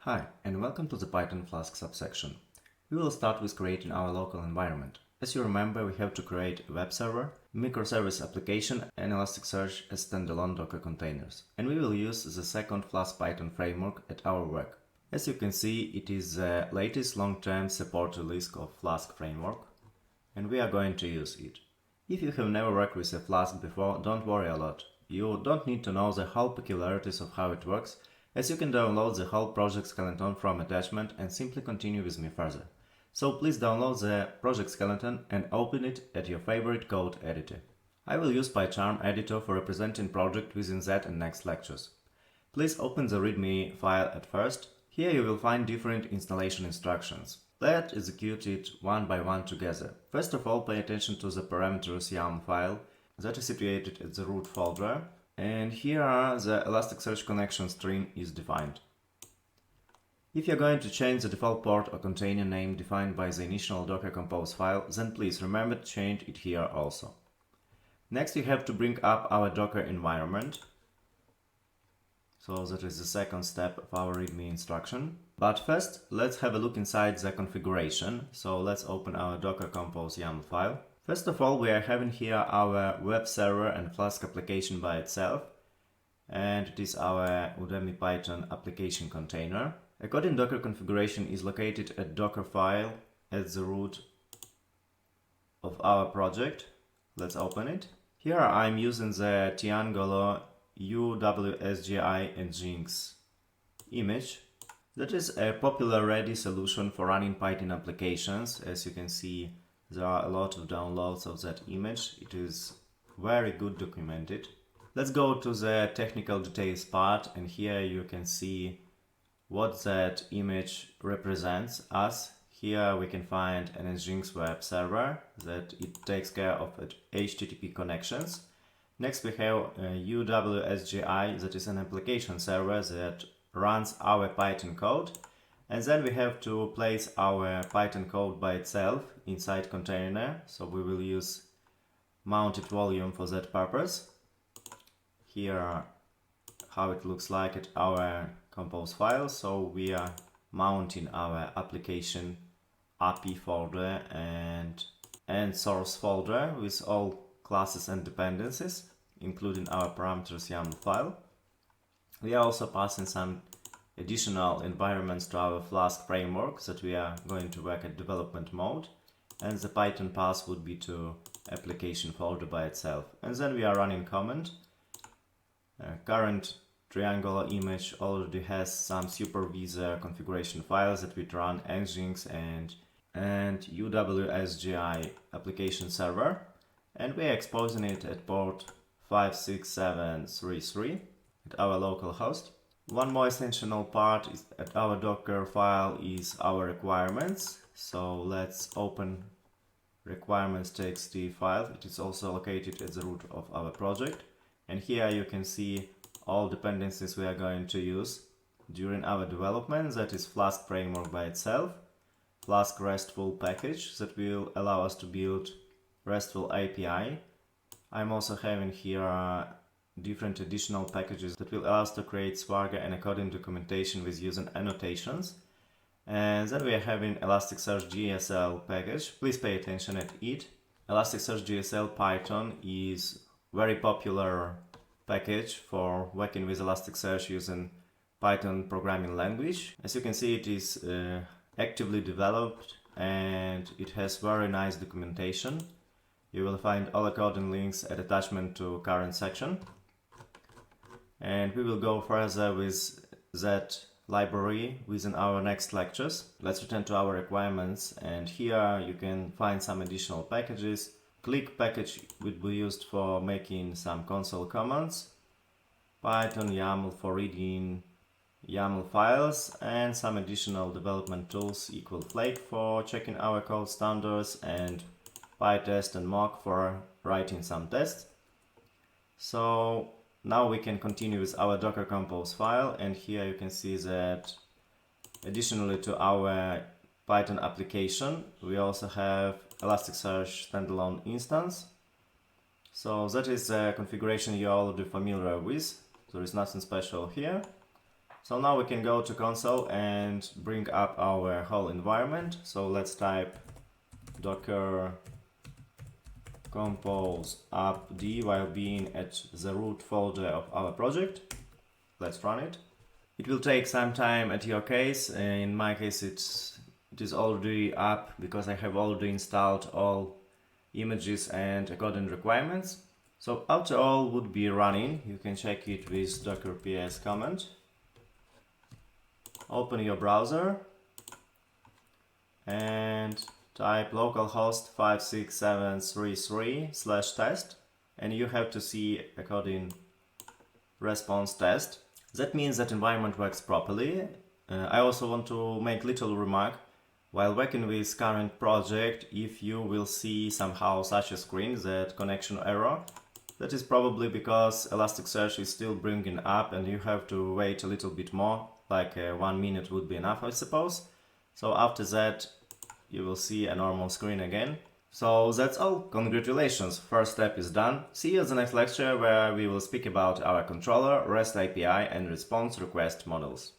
Hi, and welcome to the Python Flask subsection. We will start with creating our local environment. As you remember, we have to create a web server, microservice application, and Elasticsearch as standalone Docker containers. And we will use the second Flask Python framework at our work. As you can see, it is the latest long-term support release of Flask framework, and we are going to use it. If you have never worked with a Flask before, don't worry a lot. You don't need to know the whole peculiarities of how it works, as you can download the whole project skeleton from attachment and simply continue with me further. So please download the project skeleton and open it at your favorite code editor. I will use PyCharm editor for representing project within that and next lectures. Please open the readme file at first. Here you will find different installation instructions. Let's execute it one by one together. First of all, pay attention to the parameters YAML file that is situated at the root folder. And here are the Elasticsearch connection string is defined. If you're going to change the default port or container name defined by the initial Docker Compose file, then please remember to change it here also. Next, you have to bring up our Docker environment. So that is the second step of our readme instruction. But first, let's have a look inside the configuration. So let's open our Docker Compose YAML file. First of all, we are having here our web server and Flask application by itself, and it is our Udemy Python application container. A code in Docker configuration is located at Docker file at the root of our project. Let's open it. Here I'm using the Triangolo UWSGI and Jinx image. That is a popular ready solution for running Python applications. As you can see, there are a lot of downloads of that image. It is very good documented. Let's go to the technical details part, and here you can see what that image represents us. Here we can find an Nginx web server that it takes care of HTTP connections. Next we have UWSGI, that is an application server that runs our Python code. And then we have to place our Python code by itself inside container. So we will use mounted volume for that purpose. Here are how it looks like at our compose file. So we are mounting our application API folder and source folder with all classes and dependencies, including our parameters YAML file. We are also passing some additional environments to our Flask framework that we are going to work at development mode, and the Python path would be to application folder by itself. And then we are running command. Current Triangular image already has some supervisor configuration files that we run Nginx and UWSGI application server, and we are exposing it at port 56733 at our local host. One more essential part is at our Docker file is our requirements. So let's open requirements.txt file. It is also located at the root of our project. And here you can see all dependencies we are going to use during our development. That is Flask framework by itself, Flask RESTful package that will allow us to build RESTful API. I'm also having here different additional packages that will allow us to create Swagger and encoding documentation with using annotations. And then we are having Elasticsearch GSL package. Please pay attention at it. Elasticsearch GSL Python is very popular package for working with Elasticsearch using Python programming language. As you can see, it is actively developed and it has very nice documentation. You will find all the code and links at attachment to current section. And we will go further with that library within our next lectures. Let's return to our requirements, and here you can find some additional packages. Click package would be used for making some console commands, Python YAML for reading YAML files, and some additional development tools, Flake for checking our code standards, and PyTest and mock for writing some tests. So now we can continue with our Docker Compose file, and here you can see that additionally to our Python application, we also have Elasticsearch standalone instance. So that is a configuration you're already familiar with. There is nothing special here. So now we can go to console and bring up our whole environment. So let's type docker compose appd while being at the root folder of our project. Let's run it. It will take some time at your case. In my case it is already up because I have already installed all images and according requirements. So after all would be running, you can check it with docker ps command. Open your browser and type localhost 56733/test and you have to see according response test. That means that environment works properly. I also want to make little remark. While working with current project, if you will see somehow such a screen that connection error, that is probably because Elasticsearch is still bringing up and you have to wait a little bit more, like 1 minute would be enough, I suppose. So after that you will see a normal screen again. So that's all. Congratulations, first step is done. See you at the next lecture where we will speak about our controller, REST API and response request models.